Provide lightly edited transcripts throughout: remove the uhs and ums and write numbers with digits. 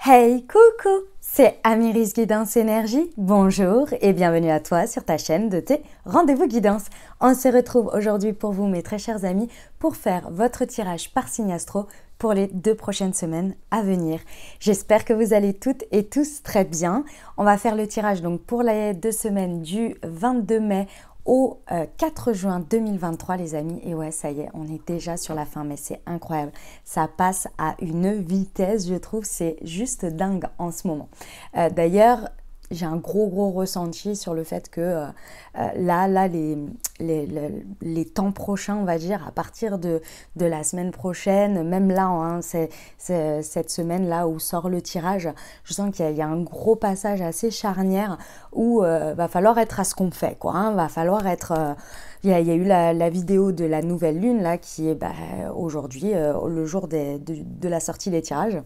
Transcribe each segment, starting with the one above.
Hey, coucou, c'est Amiris Guidance Énergie. Bonjour et bienvenue à toi sur ta chaîne de tes rendez-vous guidance. On se retrouve aujourd'hui pour vous, mes très chers amis, pour faire votre tirage par signe astro pour les 2 prochaines semaines à venir. J'espère que vous allez toutes et tous très bien. On va faire le tirage donc pour les 2 semaines du 22 mai au 4 juin 2023 les amis, et ouais ça y est, on est déjà sur la fin, mais c'est incroyable, ça passe à une vitesse, je trouve, c'est juste dingue en ce moment. D'ailleurs, j'ai un gros ressenti sur le fait que les temps prochains, on va dire, à partir de la semaine prochaine, même là, hein, c'est cette semaine-là où sort le tirage, je sens qu'il y a un gros passage assez charnière où va falloir être à ce qu'on fait, quoi, hein, va falloir être... Il y a eu la vidéo de la nouvelle lune, là, qui est aujourd'hui, le jour de la sortie des tirages.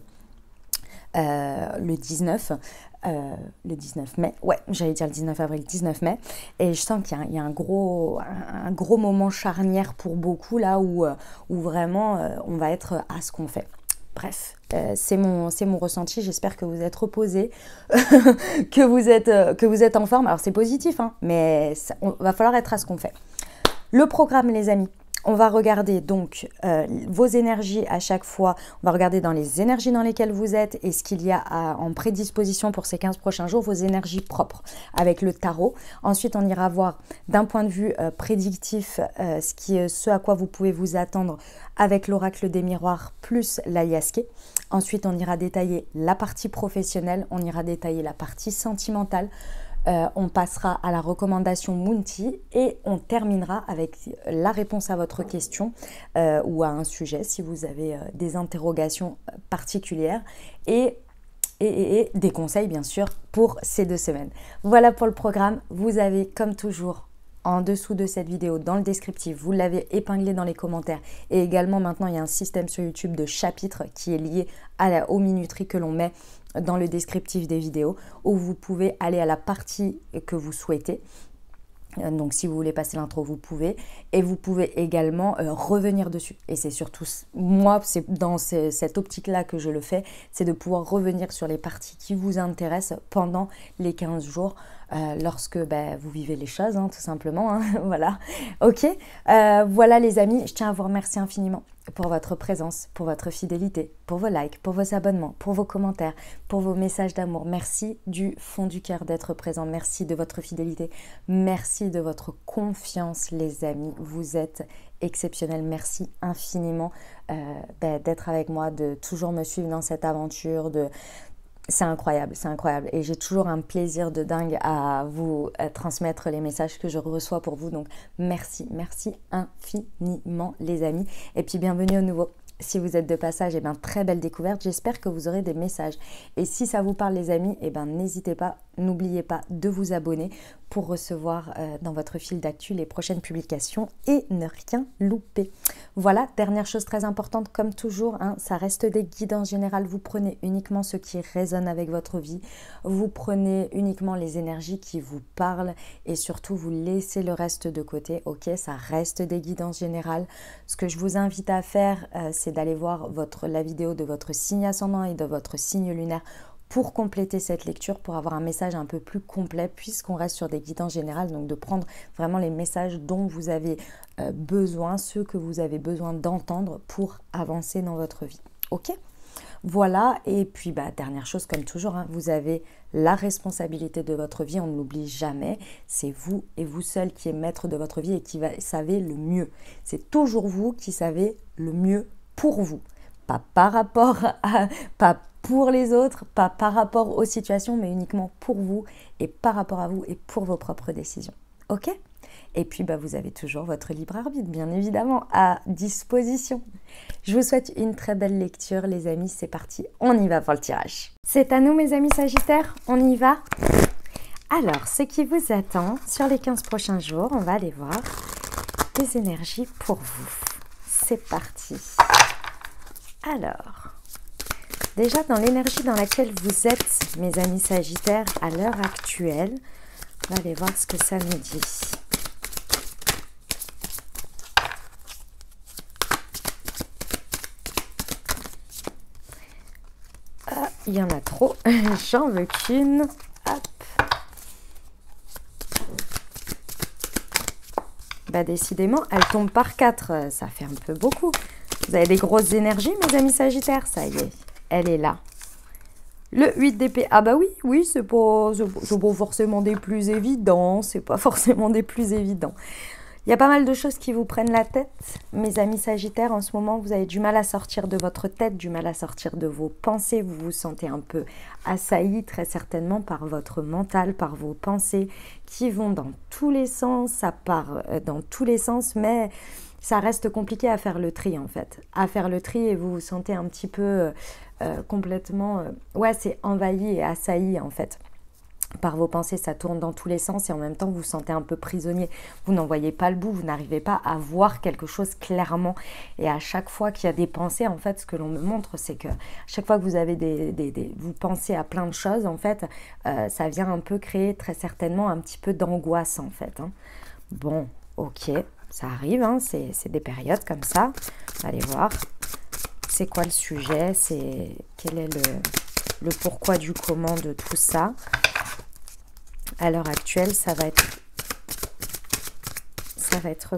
Le 19 mai, ouais, j'allais dire le 19 avril, 19 mai, et je sens qu'il y a un gros moment charnière pour beaucoup, là, où vraiment on va être à ce qu'on fait. Bref, c'est mon ressenti, j'espère que vous êtes reposés, que vous êtes en forme. Alors c'est positif, hein, mais va falloir être à ce qu'on fait. Le programme, les amis. On va regarder donc vos énergies à chaque fois. On va regarder dans les énergies dans lesquelles vous êtes et ce qu'il y a en prédisposition pour ces 15 prochains jours, vos énergies propres avec le tarot. Ensuite, on ira voir d'un point de vue prédictif ce à quoi vous pouvez vous attendre avec l'oracle des miroirs plus l'ayahuasca. Ensuite, on ira détailler la partie professionnelle, on ira détailler la partie sentimentale. On passera à la recommandation Mounty et on terminera avec la réponse à votre question ou à un sujet si vous avez des interrogations particulières et des conseils bien sûr pour ces 2 semaines. Voilà pour le programme. Vous avez comme toujours en dessous de cette vidéo, dans le descriptif, vous l'avez épinglé dans les commentaires. Et également, maintenant, il y a un système sur YouTube de chapitres qui est lié aux minuteries que l'on met dans le descriptif des vidéos, où vous pouvez aller à la partie que vous souhaitez. Donc, si vous voulez passer l'intro, vous pouvez. Et vous pouvez également revenir dessus. Et c'est surtout, moi, c'est dans cette optique-là que je le fais, c'est de pouvoir revenir sur les parties qui vous intéressent pendant les 15 jours, lorsque vous vivez les choses, hein, tout simplement. Hein, voilà. Ok. Voilà, les amis, je tiens à vous remercier infiniment pour votre présence, pour votre fidélité, pour vos likes, pour vos abonnements, pour vos commentaires, pour vos messages d'amour. Merci du fond du cœur d'être présent. Merci de votre fidélité. Merci de votre confiance, les amis. Vous êtes exceptionnels. Merci infiniment d'être avec moi, de toujours me suivre dans cette aventure, c'est incroyable, c'est incroyable. Et j'ai toujours un plaisir de dingue à vous transmettre les messages que je reçois pour vous. Donc, merci infiniment, les amis. Et puis, bienvenue au nouveau. Si vous êtes de passage, très belle découverte. J'espère que vous aurez des messages. Et si ça vous parle, les amis, n'hésitez pas, n'oubliez pas de vous abonner pour recevoir dans votre fil d'actu les prochaines publications et ne rien louper. Voilà, dernière chose très importante, comme toujours, hein, ça reste des guides en général. Vous prenez uniquement ce qui résonne avec votre vie. Vous prenez uniquement les énergies qui vous parlent et surtout, vous laissez le reste de côté. Ok, ça reste des guides en général. Ce que je vous invite à faire, c'est d'aller voir la vidéo de votre signe ascendant et de votre signe lunaire pour compléter cette lecture, pour avoir un message un peu plus complet, puisqu'on reste sur des guides en général, donc de prendre vraiment les messages dont vous avez besoin, ceux que vous avez besoin d'entendre pour avancer dans votre vie. Ok ? Voilà, et puis dernière chose, comme toujours, hein, vous avez la responsabilité de votre vie, on ne l'oublie jamais, c'est vous et vous seul qui êtes maître de votre vie et qui savez le mieux. C'est toujours vous qui savez le mieux pour vous, pas par rapport pas pour les autres, pas par rapport aux situations, mais uniquement pour vous et par rapport à vous et pour vos propres décisions. Ok ? Et puis, vous avez toujours votre libre arbitre, bien évidemment, à disposition. Je vous souhaite une très belle lecture, les amis. C'est parti, on y va pour le tirage. C'est à nous, mes amis Sagittaires, on y va. Alors, ce qui vous attend sur les 15 prochains jours, on va aller voir les énergies pour vous. C'est parti. Alors, déjà dans l'énergie dans laquelle vous êtes, mes amis Sagittaires, à l'heure actuelle, on va aller voir ce que ça nous dit. il y en a trop. J'en veux qu'une. Hop. Bah décidément, elle tombe par 4. Ça fait un peu beaucoup. Vous avez des grosses énergies, mes amis Sagittaires. Ça y est, elle est là. Le 8 d'épée. Ah bah oui, c'est pas forcément des plus évidents. C'est pas forcément des plus évidents. Il y a pas mal de choses qui vous prennent la tête, mes amis Sagittaires. En ce moment, vous avez du mal à sortir de votre tête, du mal à sortir de vos pensées. Vous vous sentez un peu assailli, très certainement, par votre mental, par vos pensées qui vont dans tous les sens. Ça part dans tous les sens, mais ça reste compliqué à faire le tri, en fait. À faire le tri et vous vous sentez un petit peu complètement... ouais, c'est envahi et assailli, en fait. Par vos pensées, ça tourne dans tous les sens et en même temps, vous vous sentez un peu prisonnier. Vous n'en voyez pas le bout, vous n'arrivez pas à voir quelque chose clairement. Et à chaque fois qu'il y a des pensées, en fait, ce que l'on me montre, c'est que chaque fois que vous avez vous pensez à plein de choses, en fait, ça vient un peu créer très certainement un petit peu d'angoisse, en fait. Hein. Bon, ok, ça arrive, hein, c'est des périodes comme ça. Allez voir, c'est quoi le sujet, quel est le pourquoi du comment de tout ça. À l'heure actuelle, ça va être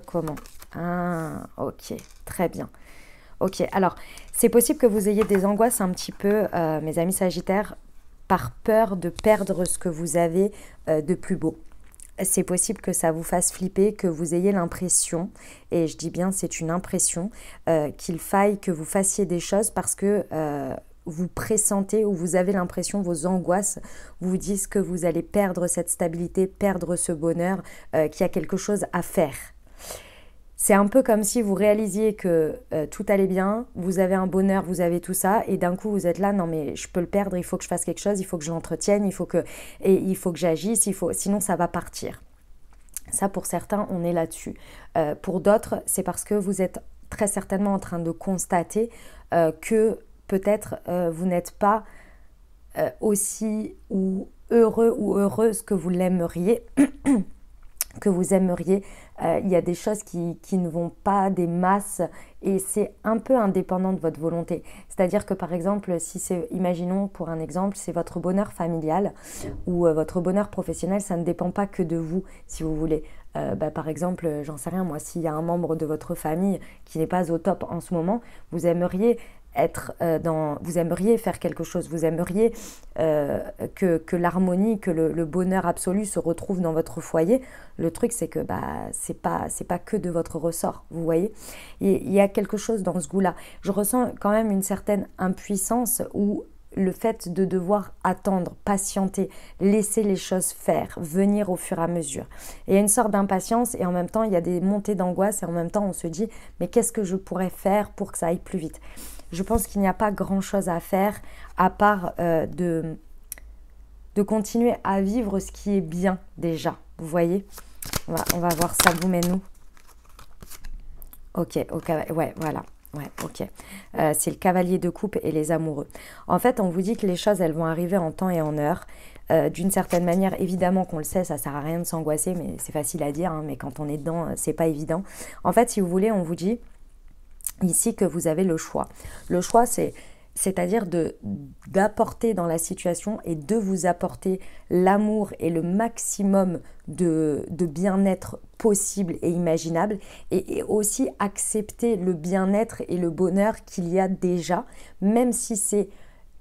comment? Ah, ok, très bien. Ok, alors, c'est possible que vous ayez des angoisses un petit peu, mes amis Sagittaires, par peur de perdre ce que vous avez de plus beau. C'est possible que ça vous fasse flipper, que vous ayez l'impression, et je dis bien c'est une impression, qu'il faille que vous fassiez des choses parce que... vous pressentez ou vous avez l'impression, vos angoisses vous disent que vous allez perdre cette stabilité, perdre ce bonheur, qu'il y a quelque chose à faire. C'est un peu comme si vous réalisiez que tout allait bien, vous avez un bonheur, vous avez tout ça, et d'un coup vous êtes là, non mais je peux le perdre, il faut que je fasse quelque chose, il faut que je l'entretienne, il faut que j'agisse, sinon ça va partir. Ça pour certains, on est là-dessus. Pour d'autres, c'est parce que vous êtes très certainement en train de constater que peut-être vous n'êtes pas aussi heureux ou heureuse que vous l'aimeriez, que vous aimeriez. Il y a des choses qui ne vont pas des masses et c'est un peu indépendant de votre volonté. C'est-à-dire que par exemple, si c'est, imaginons pour un exemple, c'est votre bonheur familial ou votre bonheur professionnel, ça ne dépend pas que de vous, si vous voulez. Par exemple, j'en sais rien, moi, s'il y a un membre de votre famille qui n'est pas au top en ce moment, vous aimeriez vous aimeriez faire quelque chose, vous aimeriez que l'harmonie, que le bonheur absolu se retrouve dans votre foyer. Le truc, c'est que c'est pas que de votre ressort, vous voyez. Il y a quelque chose dans ce goût-là. Je ressens quand même une certaine impuissance où le fait de devoir attendre, patienter, laisser les choses faire, venir au fur et à mesure. Et il y a une sorte d'impatience et en même temps, il y a des montées d'angoisse et en même temps, on se dit « mais qu'est-ce que je pourrais faire pour que ça aille plus vite ?» Je pense qu'il n'y a pas grand-chose à faire à part de continuer à vivre ce qui est bien déjà. Vous voyez, on va voir ça, vous mène nous. Ok, ouais, voilà. Ouais, ok. C'est le cavalier de coupe et les amoureux. En fait, on vous dit que les choses, elles vont arriver en temps et en heure. D'une certaine manière, évidemment qu'on le sait, ça sert à rien de s'angoisser, mais c'est facile à dire, hein, mais quand on est dedans, c'est pas évident. En fait, si vous voulez, on vous dit ici que vous avez le choix. Le choix, c'est-à-dire d'apporter dans la situation et de vous apporter l'amour et le maximum de bien-être possible et imaginable et aussi accepter le bien-être et le bonheur qu'il y a déjà, même si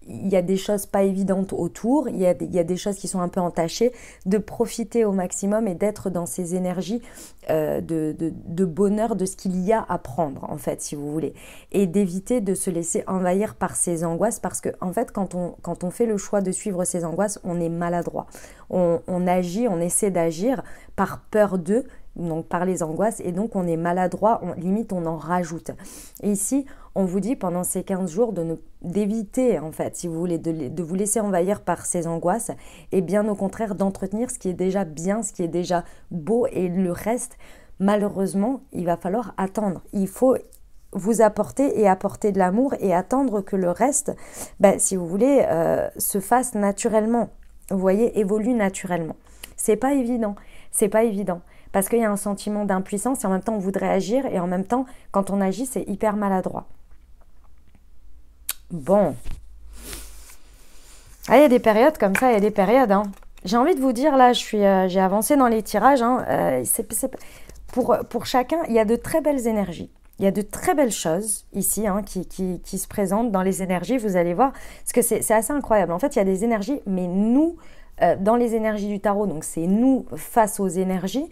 il y a des choses pas évidentes autour, il y a des choses qui sont un peu entachées, de profiter au maximum et d'être dans ces énergies de bonheur, de ce qu'il y a à prendre, en fait, si vous voulez. Et d'éviter de se laisser envahir par ces angoisses, parce que, en fait, quand on fait le choix de suivre ces angoisses, on est maladroit. On agit, on essaie d'agir par peur d'eux, donc par les angoisses, et donc on est maladroit, limite on en rajoute. Et ici, on vous dit pendant ces 15 jours d'éviter, en fait, si vous voulez, de vous laisser envahir par ces angoisses, et bien au contraire d'entretenir ce qui est déjà bien, ce qui est déjà beau, et le reste, malheureusement, il va falloir attendre. Il faut vous apporter et apporter de l'amour et attendre que le reste, si vous voulez, se fasse naturellement. Vous voyez, évolue naturellement. C'est pas évident, c'est pas évident. Parce qu'il y a un sentiment d'impuissance et en même temps on voudrait agir et en même temps quand on agit c'est hyper maladroit. Bon. Ah, il y a des périodes comme ça, il y a des périodes, hein. J'ai envie de vous dire, là, j'ai avancé dans les tirages, hein, pour chacun, il y a de très belles énergies. Il y a de très belles choses ici, hein, qui se présentent dans les énergies, vous allez voir, parce que c'est assez incroyable. En fait, il y a des énergies, mais nous, dans les énergies du tarot, donc c'est nous face aux énergies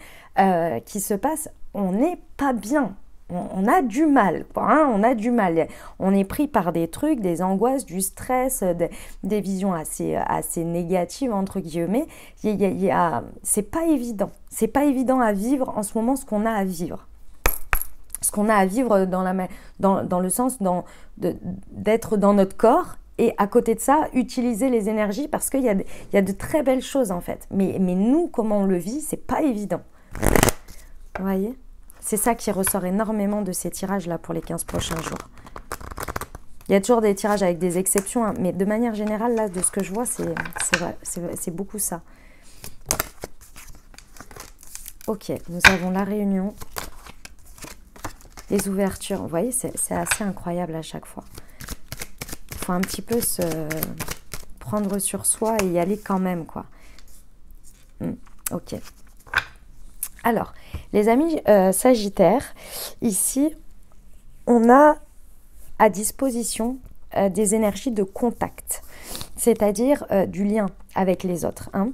qui se passent, on n'est pas bien. On a du mal, quoi, hein, on a du mal. On est pris par des trucs, des angoisses, du stress, des visions assez négatives, entre guillemets. C'est pas évident. C'est pas évident à vivre en ce moment ce qu'on a à vivre. Ce qu'on a à vivre dans le sens d'être dans notre corps et à côté de ça, utiliser les énergies parce qu'il y a de très belles choses en fait. Mais nous, comment on le vit, c'est pas évident. Vous voyez ? C'est ça qui ressort énormément de ces tirages-là pour les 15 prochains jours. Il y a toujours des tirages avec des exceptions, hein, mais de manière générale, là, de ce que je vois, c'est beaucoup ça. Ok, nous avons la réunion, les ouvertures. Vous voyez, c'est assez incroyable à chaque fois. Il faut un petit peu se prendre sur soi et y aller quand même, quoi. Ok. Alors, les amis Sagittaires, ici, on a à disposition des énergies de contact, c'est-à-dire du lien avec les autres, hein.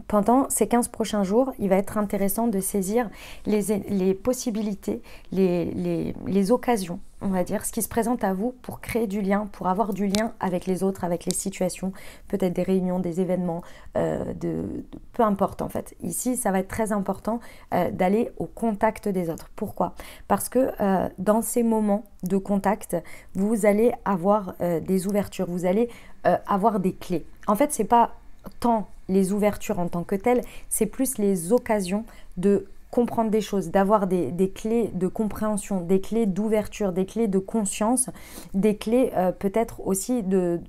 Pendant ces 15 prochains jours, il va être intéressant de saisir les possibilités, les occasions, on va dire, ce qui se présente à vous pour créer du lien, pour avoir du lien avec les autres, avec les situations, peut-être des réunions, des événements, peu importe en fait. Ici, ça va être très important d'aller au contact des autres. Pourquoi ? Parce que dans ces moments de contact, vous allez avoir des ouvertures, vous allez avoir des clés. En fait, c'est pas tant les ouvertures en tant que telles, c'est plus les occasions de comprendre des choses, d'avoir des clés de compréhension, des clés d'ouverture, des clés de conscience, des clés peut-être aussi de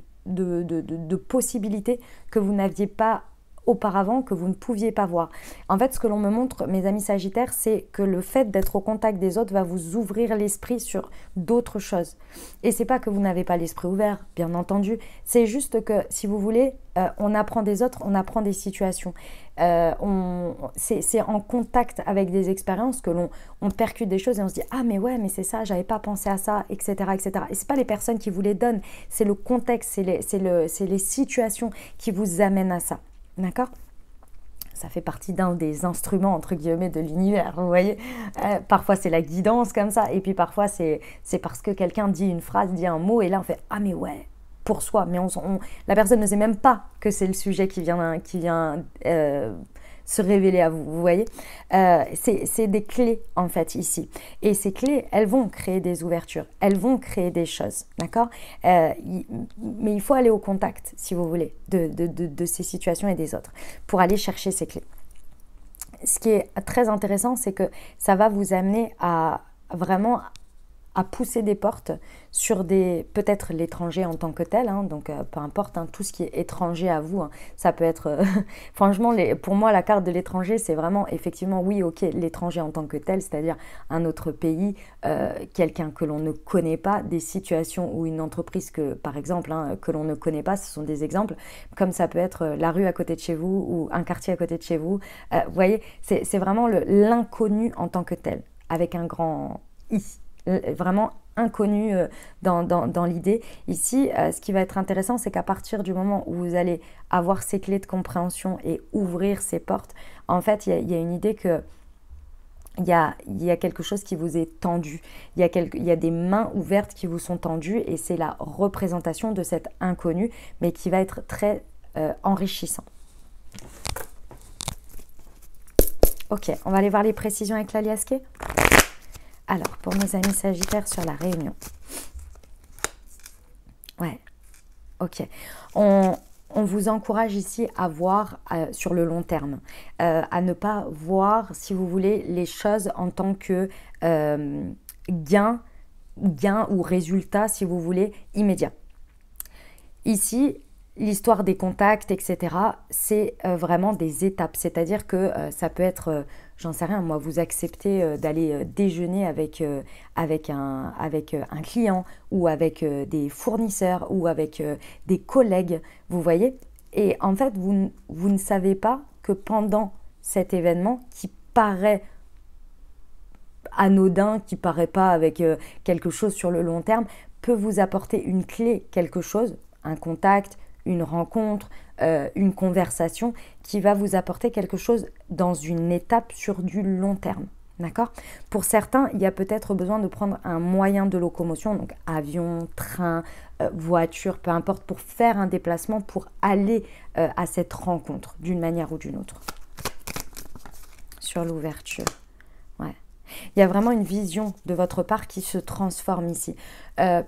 possibilités que vous n'aviez pas auparavant, que vous ne pouviez pas voir. En fait, ce que l'on me montre, mes amis Sagittaires, c'est que le fait d'être au contact des autres va vous ouvrir l'esprit sur d'autres choses. Et c'est pas que vous n'avez pas l'esprit ouvert, bien entendu. C'est juste que, si vous voulez, on apprend des autres, on apprend des situations. C'est en contact avec des expériences que on percute des choses et on se dit « Ah, mais ouais, mais c'est ça, j'avais pas pensé à ça, etc. etc. » Et c'est pas les personnes qui vous les donnent, c'est le contexte, c'est les situations qui vous amènent à ça. D'accord ? Ça fait partie d'un des instruments, entre guillemets, de l'univers, vous voyez. Parfois, c'est la guidance comme ça, et puis parfois, c'est parce que quelqu'un dit une phrase, dit un mot, et là, on fait « Ah, mais ouais !» pour soi. Mais la personne ne sait même pas que c'est le sujet qui vient se révéler à vous, vous voyez. C'est des clés, en fait, ici. Et ces clés, elles vont créer des ouvertures, elles vont créer des choses, d'accord ? Mais il faut aller au contact, si vous voulez, de ces situations et des autres, pour aller chercher ces clés. Ce qui est très intéressant, c'est que ça va vous amener à vraiment à pousser des portes sur peut-être l'étranger en tant que tel, hein, donc peu importe, hein, tout ce qui est étranger à vous, hein, ça peut être, franchement, pour moi, la carte de l'étranger, c'est vraiment, effectivement, oui, ok, l'étranger en tant que tel, c'est-à-dire un autre pays, quelqu'un que l'on ne connaît pas, des situations ou une entreprise que, par exemple, hein, que l'on ne connaît pas, ce sont des exemples, comme ça peut être la rue à côté de chez vous ou un quartier à côté de chez vous, vous voyez, c'est vraiment l'inconnu en tant que tel, avec un grand I. Vraiment inconnu dans l'idée. Ici, ce qui va être intéressant, c'est qu'à partir du moment où vous allez avoir ces clés de compréhension et ouvrir ces portes, en fait, il y a une idée que il y a quelque chose qui vous est tendu. Il y a des mains ouvertes qui vous sont tendues et c'est la représentation de cet inconnu, mais qui va être très enrichissant. Ok, on va aller voir les précisions avec l'aliasqué. Alors, pour mes amis Sagittaires sur la réunion. Ouais, ok. On vous encourage ici à voir sur le long terme, à ne pas voir, si vous voulez, les choses en tant que gain ou résultat, si vous voulez, immédiat. Ici, l'histoire des contacts, etc., c'est vraiment des étapes. C'est-à-dire que ça peut être, j'en sais rien, moi, vous acceptez d'aller déjeuner avec un client ou avec des fournisseurs ou avec des collègues, vous voyez? Et en fait, vous ne savez pas que pendant cet événement qui paraît anodin, qui paraît pas avec quelque chose sur le long terme, peut vous apporter une clé, quelque chose, un contact, une rencontre, une conversation qui va vous apporter quelque chose dans une étape sur du long terme. D'accord? Pour certains, il y a peut-être besoin de prendre un moyen de locomotion, donc avion, train, voiture, peu importe, pour faire un déplacement, pour aller à cette rencontre d'une manière ou d'une autre. Sur l'ouverture. Ouais. Il y a vraiment une vision de votre part qui se transforme ici.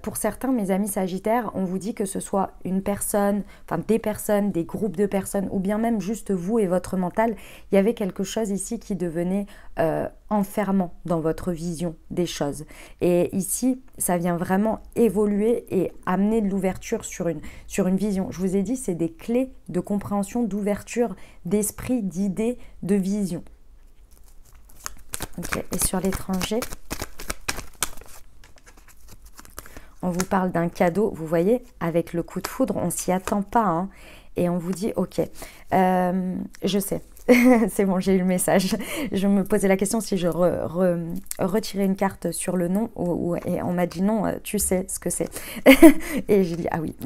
Pour certains, mes amis Sagittaires, on vous dit que ce soit une personne, enfin des personnes, des groupes de personnes, ou bien même juste vous et votre mental, il y avait quelque chose ici qui devenait enfermant dans votre vision des choses. Et ici, ça vient vraiment évoluer et amener de l'ouverture sur une vision. Je vous ai dit, c'est des clés de compréhension, d'ouverture, d'esprit, d'idées, de vision. Okay. Et sur l'étranger, on vous parle d'un cadeau, vous voyez, avec le coup de foudre, on s'y attend pas, hein, et on vous dit, ok, je sais, c'est bon, j'ai eu le message. Je me posais la question si je retirais une carte sur le nom, et on m'a dit non, tu sais ce que c'est. Et j'ai dit, ah oui.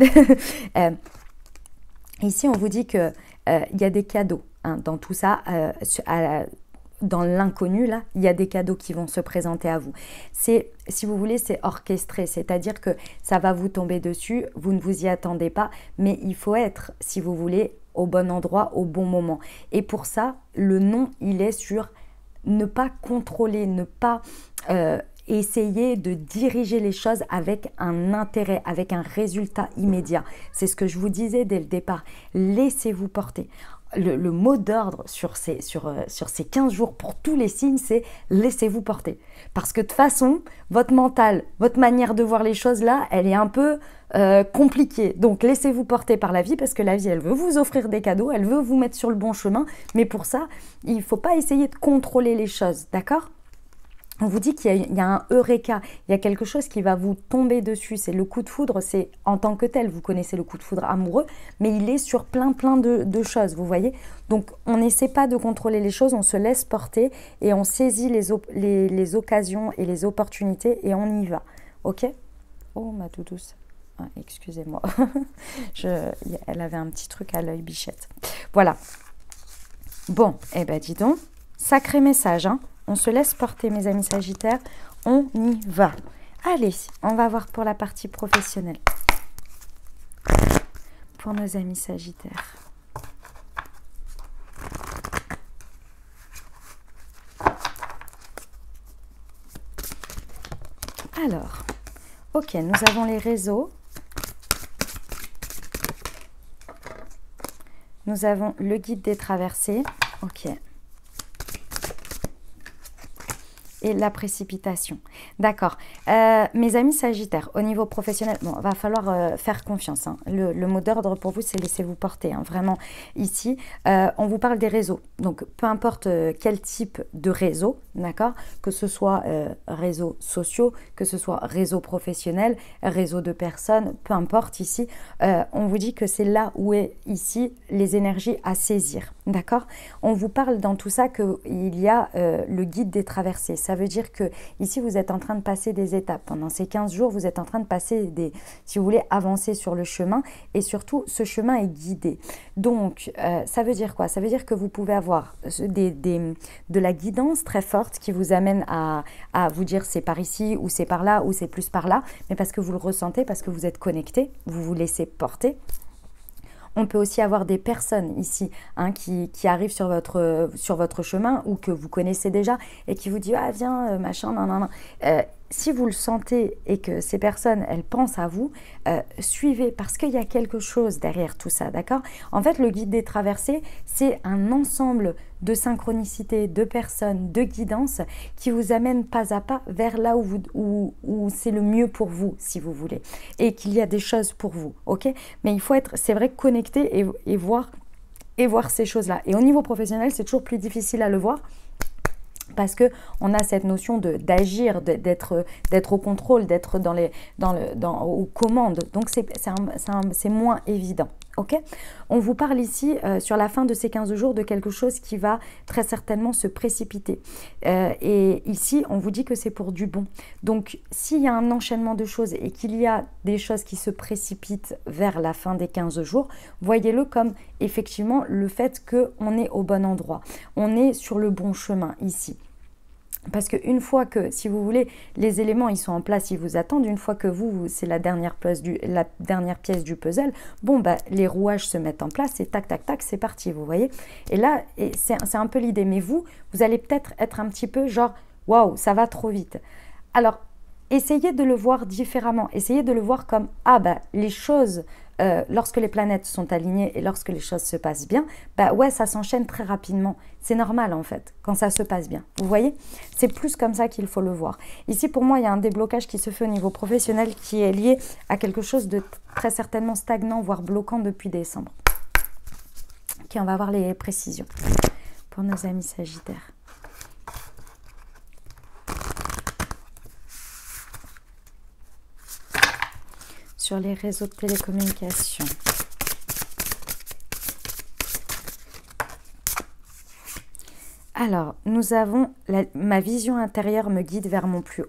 Ici, on vous dit qu'il y a des cadeaux hein, dans tout ça, dans l'inconnu, là, il y a des cadeaux qui vont se présenter à vous. C'est, si vous voulez, c'est orchestré, c'est-à-dire que ça va vous tomber dessus, vous ne vous y attendez pas, mais il faut être, si vous voulez, au bon endroit, au bon moment. Et pour ça, le nom, il est sur ne pas contrôler, ne pas essayer de diriger les choses avec un intérêt, avec un résultat immédiat. C'est ce que je vous disais dès le départ. Laissez-vous porter. Le mot d'ordre sur ces 15 jours pour tous les signes, c'est laissez-vous porter. Parce que de toute façon, votre mental, votre manière de voir les choses là, elle est un peu compliquée. Donc laissez-vous porter par la vie parce que la vie, elle veut vous offrir des cadeaux, elle veut vous mettre sur le bon chemin. Mais pour ça, il ne faut pas essayer de contrôler les choses, d'accord ? On vous dit qu'il y a un eureka, il y a quelque chose qui va vous tomber dessus. C'est le coup de foudre, c'est en tant que tel. Vous connaissez le coup de foudre amoureux, mais il est sur plein de choses, vous voyez. Donc, on n'essaie pas de contrôler les choses, on se laisse porter et on saisit les occasions et les opportunités et on y va. Ok? Oh, ma doudouce. Ah, excusez-moi. Elle avait un petit truc à l'œil, bichette. Voilà. Bon, eh ben dis donc, sacré message, hein. On se laisse porter, mes amis Sagittaires. On y va. Allez, on va voir pour la partie professionnelle. Pour nos amis Sagittaires. Alors, ok, nous avons les réseaux. Nous avons le guide des traversées. Ok. Et la précipitation. D'accord. Mes amis Sagittaires, au niveau professionnel, bon, va falloir faire confiance. Hein. Le mot d'ordre pour vous, c'est laissez-vous porter. Hein. Vraiment, ici, on vous parle des réseaux. Donc, peu importe quel type de réseau, d'accord, que ce soit réseaux sociaux, que ce soit réseau professionnel, réseau de personnes, peu importe ici, on vous dit que c'est là où est ici les énergies à saisir. D'accord. On vous parle dans tout ça qu'il y a le guide des traversées. Ça veut dire que ici, vous êtes en train de passer des étapes. Pendant ces 15 jours, vous êtes en train de passer si vous voulez, avancer sur le chemin. Et surtout, ce chemin est guidé. Donc, ça veut dire quoi? Ça veut dire que vous pouvez avoir de la guidance très forte qui vous amène à vous dire c'est par ici ou c'est par là ou c'est plus par là. Mais parce que vous le ressentez, parce que vous êtes connecté, vous vous laissez porter. On peut aussi avoir des personnes ici hein, qui arrivent sur votre chemin ou que vous connaissez déjà et qui vous disent « Ah, viens, machin, nan, nan, nan. » si vous le sentez et que ces personnes, elles pensent à vous, suivez, parce qu'il y a quelque chose derrière tout ça, d'accord? En fait, le guide des traversées, c'est un ensemble de synchronicité, de personnes, de guidance qui vous amène pas à pas vers là où c'est le mieux pour vous, si vous voulez, et qu'il y a des choses pour vous, ok? Mais il faut être, c'est vrai, connecté et voir ces choses-là. Et au niveau professionnel, c'est toujours plus difficile à le voir, parce qu'on a cette notion d'agir, d'être au contrôle, d'être aux commandes. Donc, c'est moins évident. Ok, on vous parle ici, sur la fin de ces 15 jours, de quelque chose qui va très certainement se précipiter. Et ici, on vous dit que c'est pour du bon. Donc, s'il y a un enchaînement de choses et qu'il y a des choses qui se précipitent vers la fin des 15 jours, voyez-le comme effectivement le fait qu'on est au bon endroit. On est sur le bon chemin ici. Parce qu'une fois que, si vous voulez, les éléments ils sont en place, ils vous attendent, une fois que c'est la dernière pièce du puzzle, bon, bah, les rouages se mettent en place et tac, tac, tac, c'est parti, vous voyez. Et là, c'est un peu l'idée. Mais vous allez peut-être être un petit peu genre, waouh, ça va trop vite. Alors, essayez de le voir différemment. Essayez de le voir comme, ah, bah, les choses... lorsque les planètes sont alignées et lorsque les choses se passent bien, bah ouais, ça s'enchaîne très rapidement. C'est normal en fait, quand ça se passe bien. Vous voyez? C'est plus comme ça qu'il faut le voir. Ici, pour moi, il y a un déblocage qui se fait au niveau professionnel qui est lié à quelque chose de très certainement stagnant, voire bloquant depuis décembre. Ok, on va voir les précisions pour nos amis Sagittaires. Sur les réseaux de télécommunications. Alors, nous avons ma vision intérieure me guide vers mon plus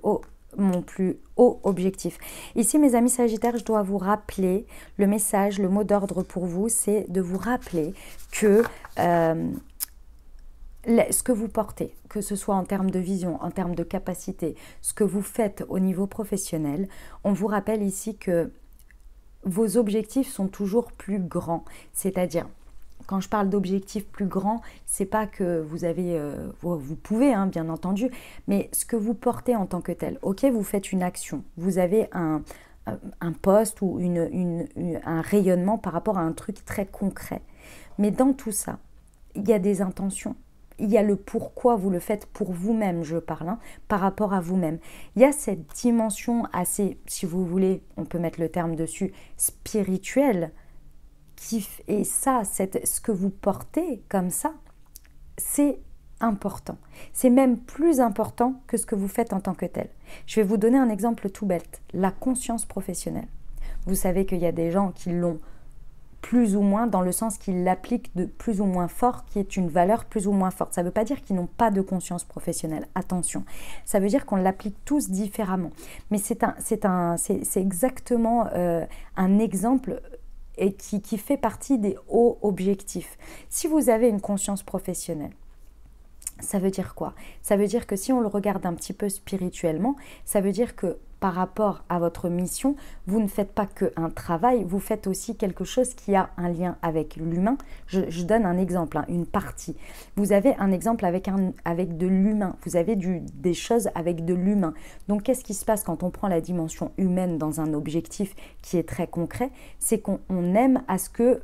haut objectif. Ici, mes amis Sagittaires, je dois vous rappeler le message, le mot d'ordre pour vous, c'est de vous rappeler que ce que vous portez, que ce soit en termes de vision, en termes de capacité, ce que vous faites au niveau professionnel, on vous rappelle ici que vos objectifs sont toujours plus grands. C'est-à-dire, quand je parle d'objectifs plus grands, c'est pas que vous avez, vous pouvez, hein, bien entendu, mais ce que vous portez en tant que tel. Ok, vous faites une action, vous avez un poste ou un rayonnement par rapport à un truc très concret. Mais dans tout ça, il y a des intentions. Il y a le pourquoi vous le faites pour vous-même, je parle, hein, par rapport à vous-même. Il y a cette dimension assez, si vous voulez, on peut mettre le terme dessus, spirituelle. Et ça, ce que vous portez comme ça, c'est important. C'est même plus important que ce que vous faites en tant que tel. Je vais vous donner un exemple tout bête. La conscience professionnelle. Vous savez qu'il y a des gens qui l'ont plus ou moins, dans le sens qu'ils l'appliquent de plus ou moins fort, qui est une valeur plus ou moins forte. Ça ne veut pas dire qu'ils n'ont pas de conscience professionnelle, attention. Ça veut dire qu'on l'applique tous différemment. Mais c'est exactement un exemple et qui fait partie des hauts objectifs. Si vous avez une conscience professionnelle, ça veut dire quoi? Ça veut dire que si on le regarde un petit peu spirituellement, ça veut dire que par rapport à votre mission, vous ne faites pas qu'un travail, vous faites aussi quelque chose qui a un lien avec l'humain. Je donne un exemple, hein, une partie. Vous avez un exemple avec de l'humain, vous avez des choses avec de l'humain. Donc qu'est-ce qui se passe quand on prend la dimension humaine dans un objectif qui est très concret? C'est qu'on aime à ce que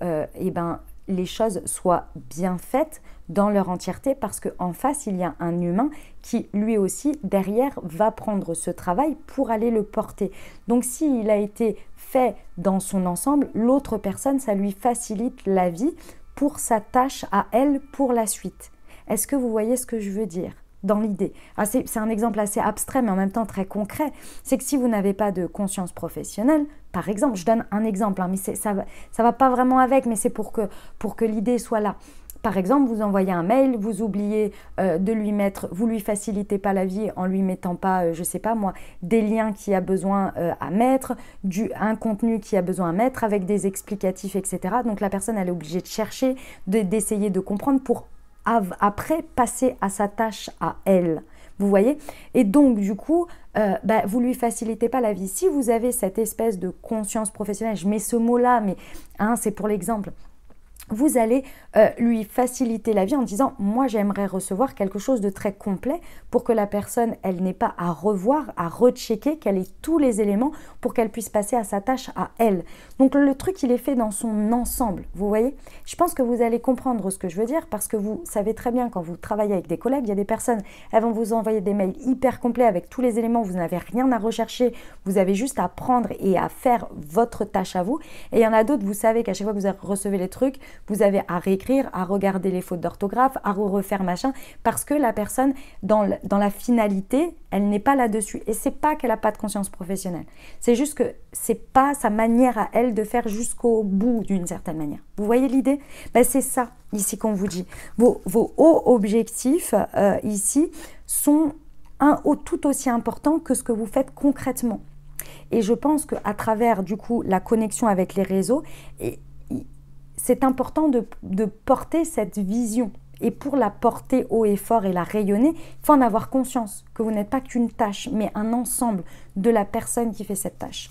les choses soient bien faites dans leur entièreté, parce qu'en face, il y a un humain qui, lui aussi, derrière, va prendre ce travail pour aller le porter. Donc, s'il a été fait dans son ensemble, l'autre personne, ça lui facilite la vie pour sa tâche à elle pour la suite. Est-ce que vous voyez ce que je veux dire dans l'idée? C'est un exemple assez abstrait, mais en même temps très concret. C'est que si vous n'avez pas de conscience professionnelle, par exemple, je donne un exemple, hein, mais ça va pas vraiment avec, mais c'est pour que l'idée soit là. Par exemple, vous envoyez un mail, vous oubliez de lui mettre, vous lui facilitez pas la vie en lui mettant pas, je sais pas moi, des liens qu'il a besoin à mettre, un contenu qu'il a besoin à mettre avec des explicatifs, etc. Donc la personne, elle est obligée de chercher, d'essayer de comprendre pour après passer à sa tâche à elle. Vous voyez? Et donc, du coup, vous lui facilitez pas la vie. Si vous avez cette espèce de conscience professionnelle, je mets ce mot-là, mais hein, c'est pour l'exemple. vous allez lui faciliter la vie en disant « Moi, j'aimerais recevoir quelque chose de très complet pour que la personne, elle n'ait pas à revoir, à rechecker, qu'elle ait tous les éléments pour qu'elle puisse passer à sa tâche à elle. » Donc, le truc, il est fait dans son ensemble, vous voyez. Je pense que vous allez comprendre ce que je veux dire parce que vous savez très bien quand vous travaillez avec des collègues, il y a des personnes, elles vont vous envoyer des mails hyper complets avec tous les éléments, vous n'avez rien à rechercher, vous avez juste à prendre et à faire votre tâche à vous. Et il y en a d'autres, vous savez qu'à chaque fois que vous recevez les trucs, vous avez à réécrire, à regarder les fautes d'orthographe, à refaire machin, parce que la personne, dans la finalité, elle n'est pas là-dessus. Et c'est pas qu'elle n'a pas de conscience professionnelle. C'est juste que c'est pas sa manière à elle de faire jusqu'au bout d'une certaine manière. Vous voyez l'idée? Ben, c'est ça ici qu'on vous dit. Vos hauts objectifs ici sont tout aussi importants que ce que vous faites concrètement. Et je pense qu'à travers du coup la connexion avec les réseaux, c'est important de porter cette vision. Et pour la porter haut et fort et la rayonner, il faut en avoir conscience que vous n'êtes pas qu'une tâche, mais un ensemble de la personne qui fait cette tâche.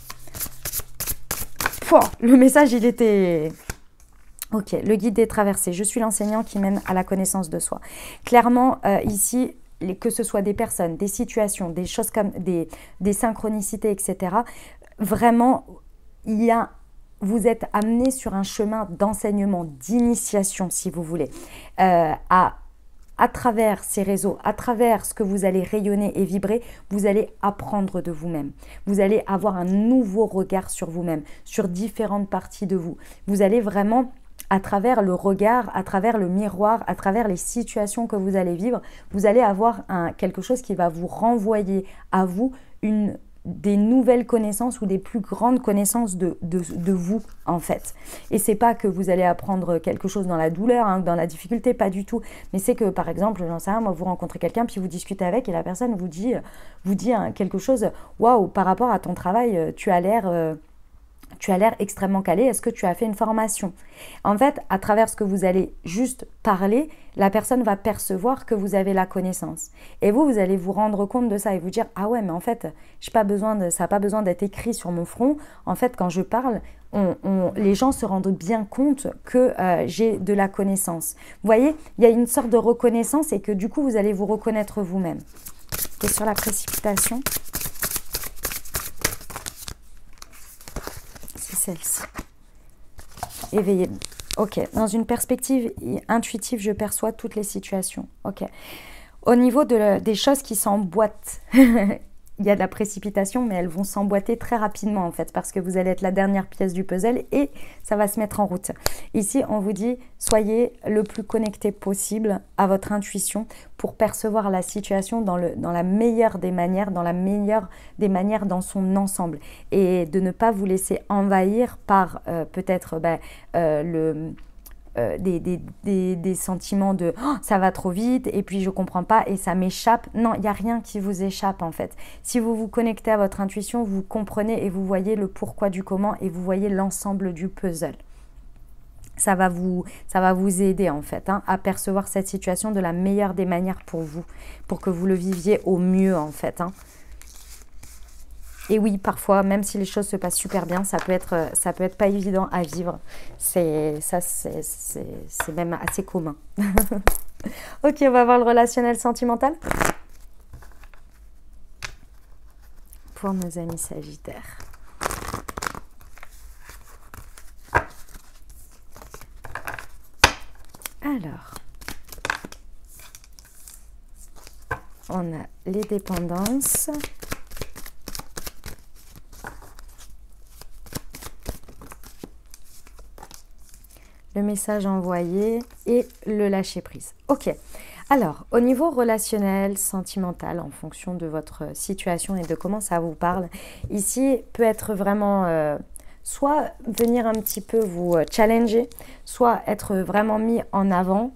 Pouah, le message, il était... Ok, le guide des traversées. Je suis l'enseignant qui mène à la connaissance de soi. Clairement, ici, que ce soit des personnes, des situations, des choses comme des synchronicités, etc. Vraiment, vous êtes amené sur un chemin d'enseignement, d'initiation, si vous voulez, à travers ces réseaux, à travers ce que vous allez rayonner et vibrer, vous allez apprendre de vous-même. Vous allez avoir un nouveau regard sur vous-même, sur différentes parties de vous. Vous allez vraiment, à travers le regard, à travers le miroir, à travers les situations que vous allez vivre, vous allez avoir quelque chose qui va vous renvoyer à vous des nouvelles connaissances ou des plus grandes connaissances de vous, en fait. Et c'est pas que vous allez apprendre quelque chose dans la douleur, hein, dans la difficulté, pas du tout. Mais c'est que, par exemple, j'en sais rien, moi, vous rencontrez quelqu'un, puis vous discutez avec, et la personne vous dit quelque chose, waouh, par rapport à ton travail, tu as l'air extrêmement calé, est-ce que tu as fait une formation? En fait, à travers ce que vous allez juste parler, la personne va percevoir que vous avez la connaissance. Et vous allez vous rendre compte de ça et vous dire « Ah ouais, mais en fait, ça n'a pas besoin d'être écrit sur mon front. En fait, quand je parle, les gens se rendent bien compte que j'ai de la connaissance. » Vous voyez, il y a une sorte de reconnaissance et que du coup, vous allez vous reconnaître vous-même. Et sur la précipitation, celle-ci. Éveillé. Ok. Dans une perspective intuitive, je perçois toutes les situations. Ok. Au niveau des choses qui s'emboîtent, il y a de la précipitation, mais elles vont s'emboîter très rapidement en fait, parce que vous allez être la dernière pièce du puzzle et ça va se mettre en route. Ici, on vous dit, soyez le plus connecté possible à votre intuition pour percevoir la situation dans la meilleure des manières, dans son ensemble. Et de ne pas vous laisser envahir par peut-être des sentiments de oh, ça va trop vite et puis je comprends pas et ça m'échappe. Non, il n'y a rien qui vous échappe en fait. Si vous vous connectez à votre intuition, vous comprenez et vous voyez le pourquoi du comment et vous voyez l'ensemble du puzzle. Ça va vous aider en fait à percevoir cette situation de la meilleure des manières pour vous, pour que vous le viviez au mieux en fait. Et oui, parfois, même si les choses se passent super bien, ça peut être pas évident à vivre. C'est même assez commun. Ok, on va voir le relationnel sentimental. Pour nos amis Sagittaires. Alors, on a les dépendances. Le message envoyé et le lâcher prise. Ok, alors au niveau relationnel, sentimental, en fonction de votre situation et de comment ça vous parle, ici peut être vraiment soit venir un petit peu vous challenger, soit être vraiment mis en avant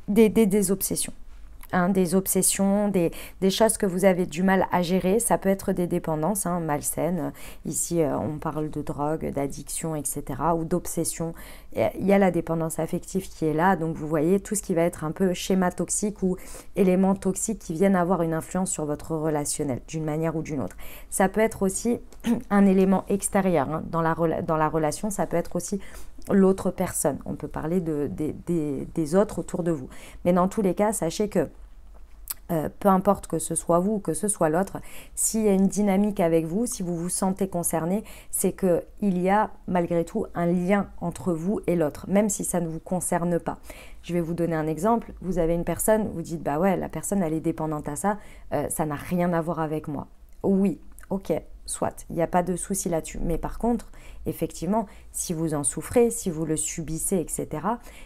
des obsessions. Des obsessions, des choses que vous avez du mal à gérer. Ça peut être des dépendances malsaines. Ici, on parle de drogue, d'addiction, etc. ou d'obsession. Il y a la dépendance affective qui est là. Donc, vous voyez tout ce qui va être un peu schéma toxique ou éléments toxiques qui viennent avoir une influence sur votre relationnel d'une manière ou d'une autre. Ça peut être aussi un élément extérieur dans la relation. Ça peut être aussi l'autre personne. On peut parler des autres autour de vous. Mais dans tous les cas, sachez que peu importe que ce soit vous ou que ce soit l'autre, s'il y a une dynamique avec vous, si vous vous sentez concerné, c'est qu'il y a malgré tout un lien entre vous et l'autre, même si ça ne vous concerne pas. Je vais vous donner un exemple. Vous avez une personne, vous dites, bah ouais, la personne elle est dépendante à ça, ça n'a rien à voir avec moi. Oui, ok, soit, il n'y a pas de souci là-dessus. Mais par contre, effectivement, si vous en souffrez, si vous le subissez, etc.,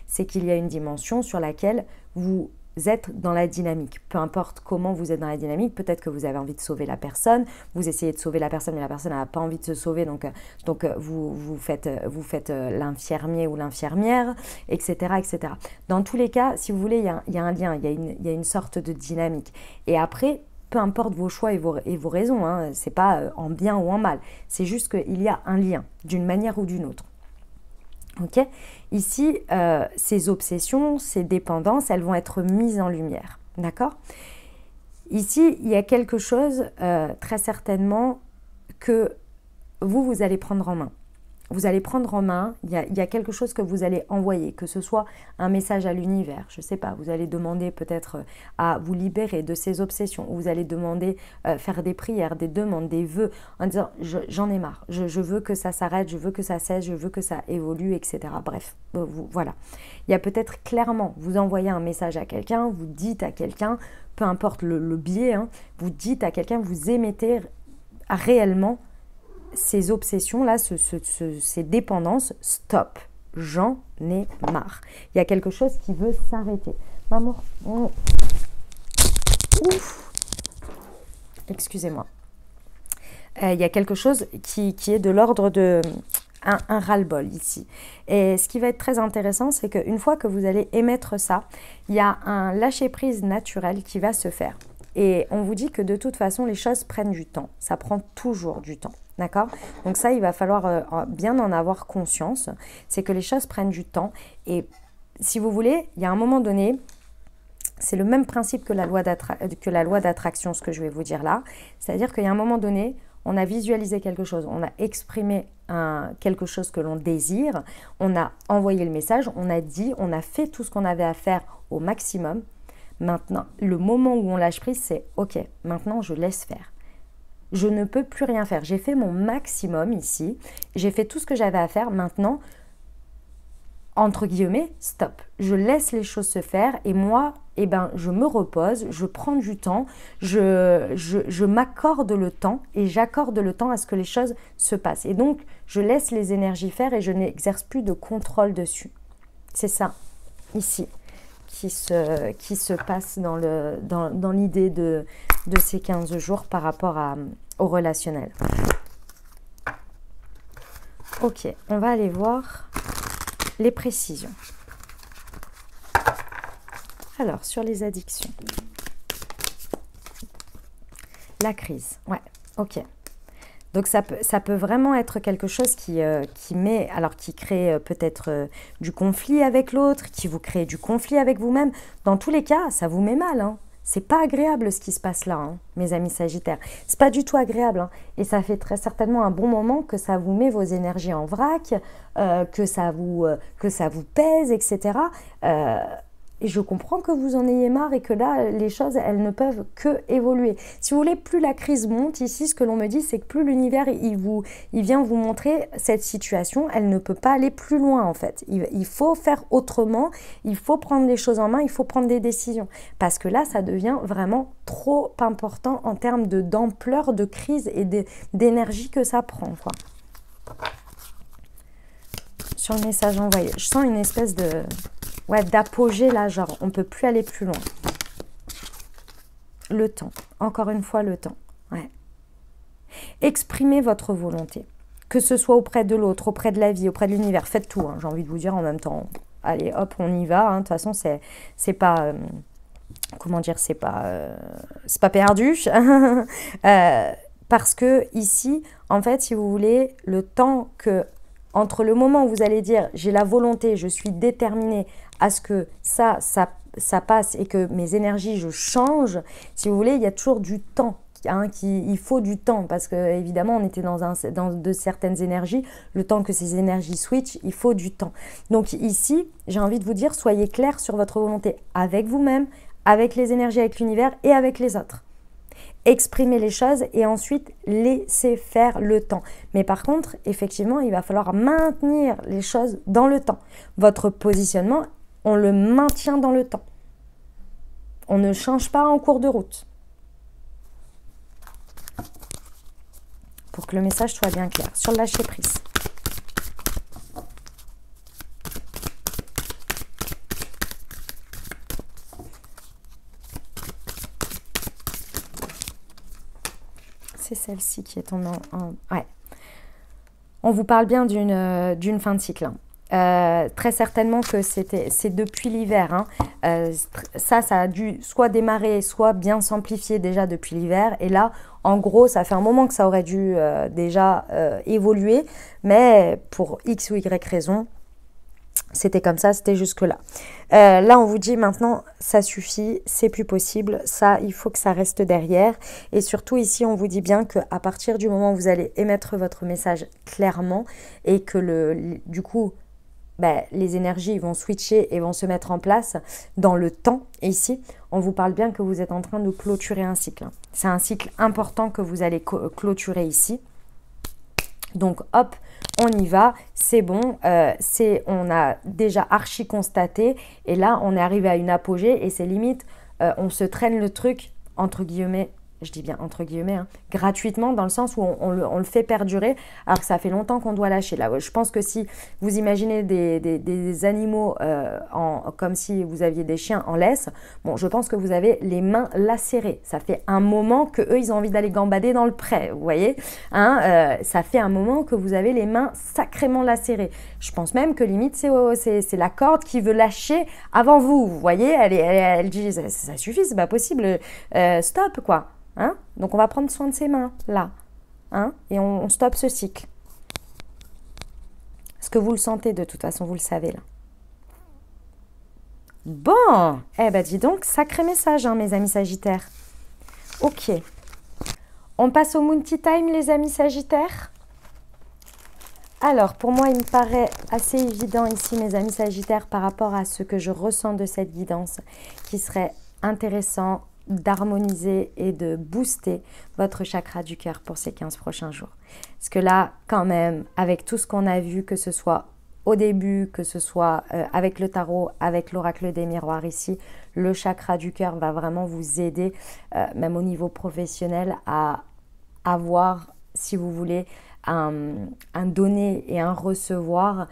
c'est qu'il y a une dimension sur laquelle vous êtes dans la dynamique. Peu importe comment vous êtes dans la dynamique, peut-être que vous avez envie de sauver la personne, vous essayez de sauver la personne, mais la personne n'a pas envie de se sauver, donc vous faites l'infirmier ou l'infirmière, etc., etc. Dans tous les cas, si vous voulez, il y a un lien, il y a une sorte de dynamique. Et après, peu importe vos choix et vos raisons, hein, c'est pas en bien ou en mal, c'est juste qu'il y a un lien, d'une manière ou d'une autre. Ok, ici, ces obsessions, ces dépendances, elles vont être mises en lumière, d'accord? Ici, il y a quelque chose, très certainement, que vous allez prendre en main. Vous allez prendre en main, il y a quelque chose que vous allez envoyer, que ce soit un message à l'univers, je ne sais pas, vous allez demander peut-être à vous libérer de ces obsessions, ou vous allez demander, faire des prières, des demandes, des vœux, en disant j'en ai marre, je veux que ça s'arrête, je veux que ça cesse, je veux que ça évolue, etc. Bref, voilà. Il y a peut-être clairement, vous envoyez un message à quelqu'un, vous dites à quelqu'un, peu importe le biais, hein, vous dites à quelqu'un, vous émettez réellement ces obsessions-là, ces dépendances, stop, j'en ai marre. Il y a quelque chose qui veut s'arrêter. Maman, ouf, excusez-moi. Il y a quelque chose qui est de l'ordre de un ras-le-bol ici. Et ce qui va être très intéressant, c'est qu'une fois que vous allez émettre ça, il y a un lâcher-prise naturel qui va se faire. Et on vous dit que de toute façon, les choses prennent du temps. Ça prend toujours du temps. D'accord? Donc ça, il va falloir bien en avoir conscience. C'est que les choses prennent du temps. Et si vous voulez, il y a un moment donné, c'est le même principe que la loi d'attraction, ce que je vais vous dire là. C'est-à-dire qu'il y a un moment donné, on a visualisé quelque chose, on a exprimé quelque chose que l'on désire, on a envoyé le message, on a dit, on a fait tout ce qu'on avait à faire au maximum. Maintenant, le moment où on lâche prise, c'est « Ok, maintenant je laisse faire ». Je ne peux plus rien faire. J'ai fait mon maximum ici. J'ai fait tout ce que j'avais à faire. Maintenant, entre guillemets, stop. Je laisse les choses se faire et moi, eh ben, je me repose, je prends du temps, je m'accorde le temps et j'accorde le temps à ce que les choses se passent. Et donc, je laisse les énergies faire et je n'exerce plus de contrôle dessus. C'est ça, ici, qui se passe dans l'idée de ces 15 jours par rapport au relationnel. Ok, on va aller voir les précisions. Alors, sur les addictions. La crise, ouais, ok. Donc ça peut vraiment être quelque chose qui crée peut-être du conflit avec l'autre, qui vous crée du conflit avec vous-même. Dans tous les cas, ça vous met mal, hein. C'est pas agréable ce qui se passe là, hein, mes amis Sagittaires. C'est pas du tout agréable, hein. Et ça fait très certainement un bon moment que ça vous met vos énergies en vrac, que ça vous pèse, etc. Et je comprends que vous en ayez marre et que là, les choses, elles ne peuvent que évoluer. Si vous voulez, plus la crise monte, ici, ce que l'on me dit, c'est que plus l'univers, il vient vous montrer cette situation, elle ne peut pas aller plus loin, en fait. Il faut faire autrement, il faut prendre les choses en main, il faut prendre des décisions. Parce que là, ça devient vraiment trop important en termes d'ampleur de crise et d'énergie que ça prend, quoi. Sur le message envoyé, je sens une espèce d'apogée là, genre on ne peut plus aller plus loin. Le temps, encore une fois le temps. Ouais. Exprimez votre volonté, que ce soit auprès de l'autre, auprès de la vie, auprès de l'univers, faites tout, hein, j'ai envie de vous dire en même temps. Allez hop, on y va, hein. De toute façon c'est pas... comment dire, c'est pas perdu. Parce que ici, en fait, si vous voulez, le temps que... Entre le moment où vous allez dire « j'ai la volonté, je suis déterminée à ce que ça passe et que mes énergies, je change », si vous voulez, il y a toujours du temps hein, il faut du temps parce que évidemment on était dans de certaines énergies, le temps que ces énergies switchent, il faut du temps. Donc ici, j'ai envie de vous dire, soyez clair sur votre volonté avec vous-même, avec les énergies, avec l'univers et avec les autres. Exprimez les choses et ensuite laissez faire le temps. Mais par contre, effectivement, il va falloir maintenir les choses dans le temps. Votre positionnement, on le maintient dans le temps. On ne change pas en cours de route. Pour que le message soit bien clair. Sur le lâcher prise. C'est celle-ci qui est tombée ouais. On vous parle bien d'une fin de cycle. Très certainement que c'est depuis l'hiver. Hein. Ça a dû soit démarrer, soit bien s'amplifier déjà depuis l'hiver. Et là, en gros, ça fait un moment que ça aurait dû déjà évoluer. Mais pour X ou Y raison, c'était comme ça, c'était jusque-là. Là, on vous dit maintenant, ça suffit, c'est plus possible. Ça, il faut que ça reste derrière. Et surtout, ici, on vous dit bien qu'à partir du moment où vous allez émettre votre message clairement et que du coup, les énergies vont switcher et vont se mettre en place dans le temps. Et ici, on vous parle bien que vous êtes en train de clôturer un cycle. C'est un cycle important que vous allez clôturer ici. Donc, hop, on y va, c'est bon, on a déjà archi constaté et là, on est arrivé à une apogée et c'est limite, on se traîne le truc, entre guillemets, je dis bien entre guillemets, hein, gratuitement dans le sens où on le fait perdurer alors que ça fait longtemps qu'on doit lâcher. Là, je pense que si vous imaginez des animaux comme si vous aviez des chiens en laisse, bon, je pense que vous avez les mains lacérées. Ça fait un moment que eux, ils ont envie d'aller gambader dans le pré, vous voyez, hein, ça fait un moment que vous avez les mains sacrément lacérées. Je pense même que limite, c'est la corde qui veut lâcher avant vous, vous voyez, elle dit, ça suffit, c'est pas possible, stop, quoi. Hein? Donc, on va prendre soin de ses mains, là. Hein? Et on stoppe ce cycle. Est-ce que vous le sentez de toute façon, vous le savez, là. Bon, dis donc, sacré message, hein, mes amis Sagittaires. Ok. On passe au Moon Tea Time, les amis Sagittaires. Alors, pour moi, il me paraît assez évident ici, mes amis Sagittaires, par rapport à ce que je ressens de cette guidance, qui serait intéressant d'harmoniser et de booster votre chakra du cœur pour ces 15 prochains jours. Parce que là, quand même, avec tout ce qu'on a vu, que ce soit au début, que ce soit avec le tarot, avec l'oracle des miroirs ici, le chakra du cœur va vraiment vous aider, même au niveau professionnel, à avoir, si vous voulez, un donner et un recevoir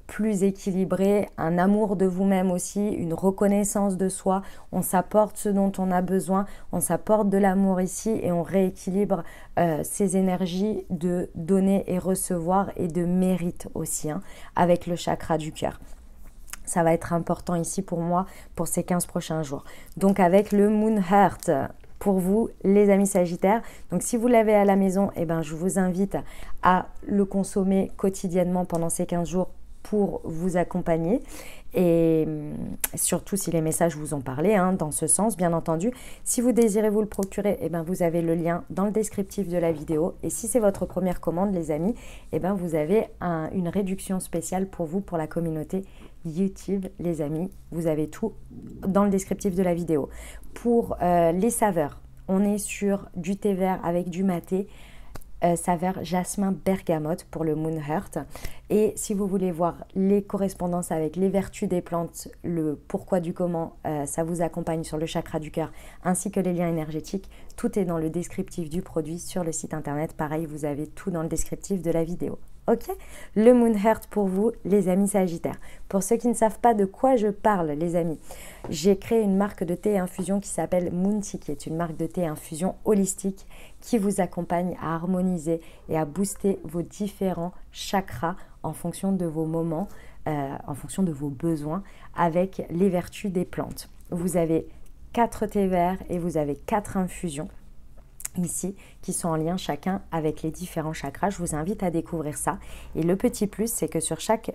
plus équilibré, un amour de vous-même aussi, une reconnaissance de soi. On s'apporte ce dont on a besoin, on s'apporte de l'amour ici et on rééquilibre ces énergies de donner et recevoir et de mérite aussi, hein, avec le chakra du cœur. Ça va être important ici pour moi pour ces 15 prochains jours. Donc avec le Moon Heart, pour vous, les amis Sagittaires. Donc, si vous l'avez à la maison, je vous invite à le consommer quotidiennement pendant ces 15 jours pour vous accompagner. Et surtout, si les messages vous ont parlé, hein, dans ce sens, bien entendu. Si vous désirez vous le procurer, vous avez le lien dans le descriptif de la vidéo. Et si c'est votre première commande, les amis, vous avez une réduction spéciale pour vous, pour la communauté YouTube, les amis. Vous avez tout dans le descriptif de la vidéo. Pour les saveurs, on est sur du thé vert avec du maté, saveur jasmin bergamote pour le Moon Heart. Et si vous voulez voir les correspondances avec les vertus des plantes, le pourquoi du comment, ça vous accompagne sur le chakra du cœur, ainsi que les liens énergétiques, tout est dans le descriptif du produit sur le site internet. Pareil, vous avez tout dans le descriptif de la vidéo. Ok, le Moon Heart pour vous, les amis Sagittaires. Pour ceux qui ne savent pas de quoi je parle, les amis, j'ai créé une marque de thé et infusion qui s'appelle Moon Tea, qui est une marque de thé et infusion holistique qui vous accompagne à harmoniser et à booster vos différents chakras en fonction de vos moments, en fonction de vos besoins, avec les vertus des plantes. Vous avez 4 thés verts et vous avez 4 infusions ici, qui sont en lien chacun avec les différents chakras. Je vous invite à découvrir ça. Et le petit plus, c'est que sur chaque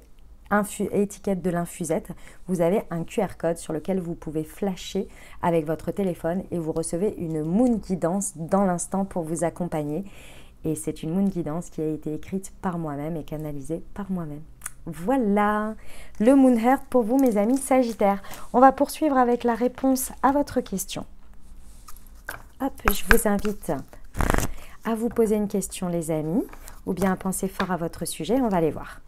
étiquette de l'infusette, vous avez un QR code sur lequel vous pouvez flasher avec votre téléphone et vous recevez une moon guidance dans l'instant pour vous accompagner. Et c'est une moon guidance qui a été écrite par moi-même et canalisée par moi-même. Voilà le Moon Heart pour vous, mes amis Sagittaires. On va poursuivre avec la réponse à votre question. Hop, je vous invite à vous poser une question, les amis, ou bien à penser fort à votre sujet. On va les voir.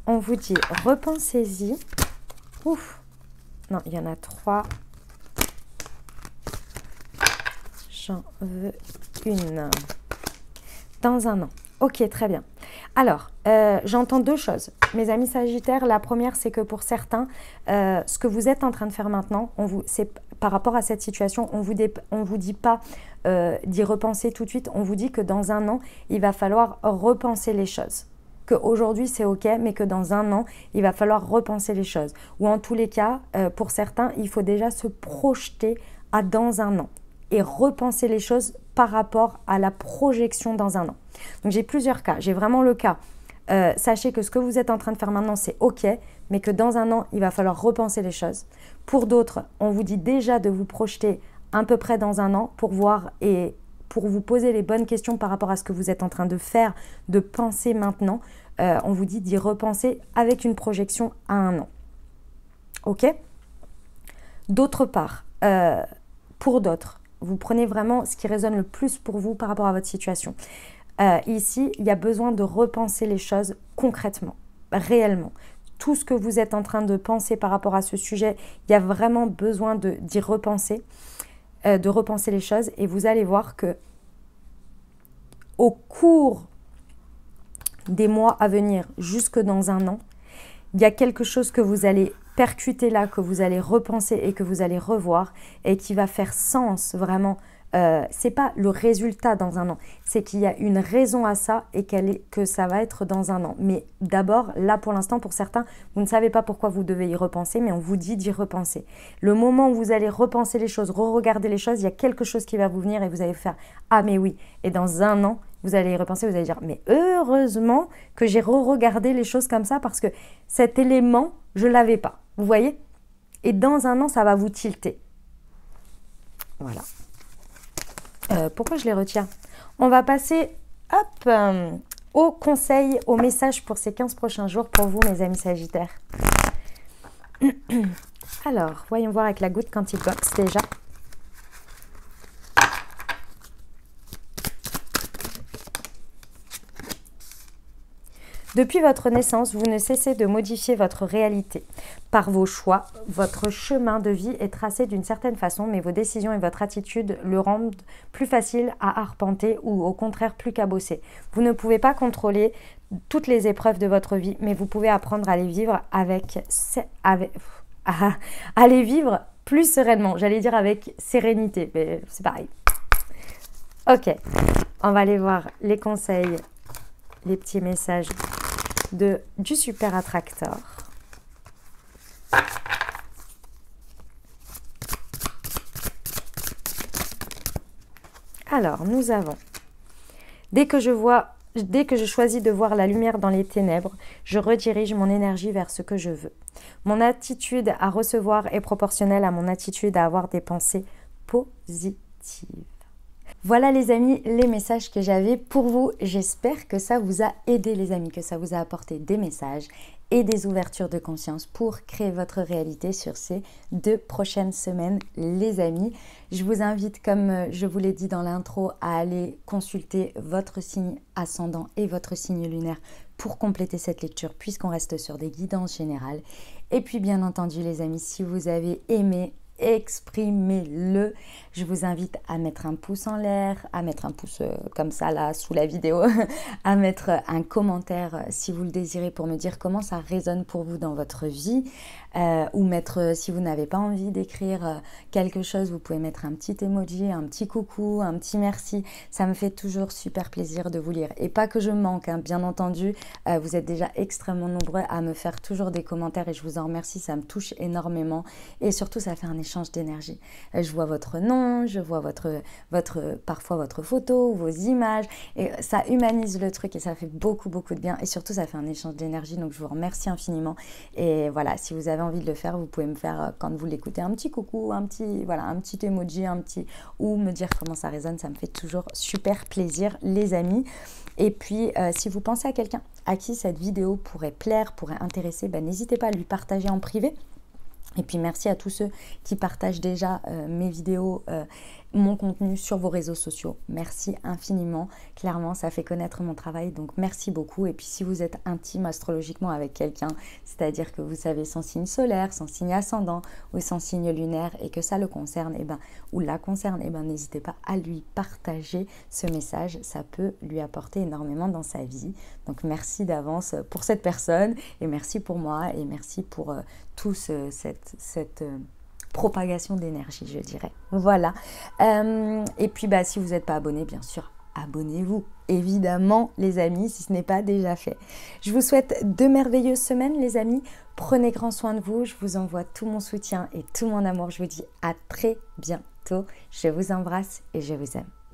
On vous dit, repensez-y. Ouf, non, il y en a 3. J'en veux une. Dans un an. Ok, très bien. Alors, j'entends 2 choses. Mes amis Sagittaires, la première, c'est que pour certains, ce que vous êtes en train de faire maintenant, par rapport à cette situation, on vous dit pas d'y repenser tout de suite. On vous dit que dans un an, il va falloir repenser les choses. Qu'aujourd'hui, c'est ok, mais que dans un an, il va falloir repenser les choses. Ou en tous les cas, pour certains, il faut déjà se projeter à dans un an et repenser les choses par rapport à la projection dans un an. Donc, j'ai plusieurs cas. J'ai vraiment le cas. Sachez que ce que vous êtes en train de faire maintenant, c'est ok, mais que dans un an, il va falloir repenser les choses. Pour d'autres, on vous dit déjà de vous projeter à peu près dans un an pour voir et pour vous poser les bonnes questions par rapport à ce que vous êtes en train de faire, de penser maintenant. On vous dit d'y repenser avec une projection à un an. Ok? D'autre part, pour d'autres, vous prenez vraiment ce qui résonne le plus pour vous par rapport à votre situation. Ici, il y a besoin de repenser les choses concrètement, réellement. Tout ce que vous êtes en train de penser par rapport à ce sujet, il y a vraiment besoin d'y repenser, de repenser les choses. Et vous allez voir que au cours des mois à venir, jusque dans un an, il y a quelque chose que vous allez percuter là, que vous allez repenser et que vous allez revoir et qui va faire sens vraiment. C'est pas le résultat dans un an, c'est qu'il y a une raison à ça et que ça va être dans un an. Mais d'abord, là pour l'instant, pour certains, vous ne savez pas pourquoi vous devez y repenser, mais on vous dit d'y repenser. Le moment où vous allez repenser les choses, re-regarder les choses, il y a quelque chose qui va vous venir et vous allez faire « Ah mais oui !» Et dans un an, vous allez y repenser, vous allez dire « Mais heureusement que j'ai re-regardé les choses comme ça parce que cet élément, je ne l'avais pas. » Vous voyez? Et dans un an, ça va vous tilter. Voilà. Pourquoi je les retiens? On va passer au conseil, au message pour ces 15 prochains jours pour vous, mes amis Sagittaires. Alors, voyons voir avec la goutte Quantic Box déjà. Depuis votre naissance, vous ne cessez de modifier votre réalité. Par vos choix, votre chemin de vie est tracé d'une certaine façon, mais vos décisions et votre attitude le rendent plus facile à arpenter ou au contraire plus cabossé. Vous ne pouvez pas contrôler toutes les épreuves de votre vie, mais vous pouvez apprendre à les vivre à les vivre plus sereinement. J'allais dire avec sérénité, mais c'est pareil. Ok, on va aller voir les conseils, les petits messages du super attracteur. Alors, nous avons, dès que je choisis de voir la lumière dans les ténèbres, je redirige mon énergie vers ce que je veux. Mon attitude à recevoir est proportionnelle à mon attitude à avoir des pensées positives. Voilà les amis, les messages que j'avais pour vous. J'espère que ça vous a aidé les amis, que ça vous a apporté des messages et des ouvertures de conscience pour créer votre réalité sur ces 2 prochaines semaines les amis. Je vous invite, comme je vous l'ai dit dans l'intro, à aller consulter votre signe ascendant et votre signe lunaire pour compléter cette lecture puisqu'on reste sur des guidances générales. Et puis bien entendu les amis, si vous avez aimé, exprimez-le. Je vous invite à mettre un pouce en l'air, à mettre un pouce comme ça là sous la vidéo, à mettre un commentaire si vous le désirez pour me dire comment ça résonne pour vous dans votre vie. ou mettre, si vous n'avez pas envie d'écrire quelque chose, vous pouvez mettre un petit emoji, un petit coucou, un petit merci. Ça me fait toujours super plaisir de vous lire. Et pas que je manque, hein, bien entendu, vous êtes déjà extrêmement nombreux à me faire toujours des commentaires et je vous en remercie, ça me touche énormément. Et surtout, ça fait un échange d'énergie. Je vois votre nom, je vois parfois votre photo, vos images, et ça humanise le truc et ça fait beaucoup de bien. Et surtout, ça fait un échange d'énergie, donc je vous remercie infiniment. Et voilà, si vous avez envie de le faire, vous pouvez me faire, quand vous l'écoutez, un petit coucou, un petit emoji, ou me dire comment ça résonne, ça me fait toujours super plaisir, les amis. Et puis, si vous pensez à quelqu'un à qui cette vidéo pourrait plaire, pourrait intéresser, n'hésitez pas à lui partager en privé. Et puis merci à tous ceux qui partagent déjà mes vidéos, mon contenu sur vos réseaux sociaux. Merci infiniment. Clairement, ça fait connaître mon travail, donc merci beaucoup. Et puis si vous êtes intime astrologiquement avec quelqu'un, c'est-à-dire que vous savez son signe solaire, son signe ascendant ou son signe lunaire et que ça le concerne, ou la concerne, n'hésitez pas à lui partager ce message. Ça peut lui apporter énormément dans sa vie. Donc merci d'avance pour cette personne et merci pour moi et merci pour cette propagation d'énergie, je dirais. Voilà. Et puis, si vous n'êtes pas abonné, bien sûr, abonnez-vous. Évidemment, les amis, si ce n'est pas déjà fait. Je vous souhaite de merveilleuses semaines, les amis. Prenez grand soin de vous. Je vous envoie tout mon soutien et tout mon amour. Je vous dis à très bientôt. Je vous embrasse et je vous aime.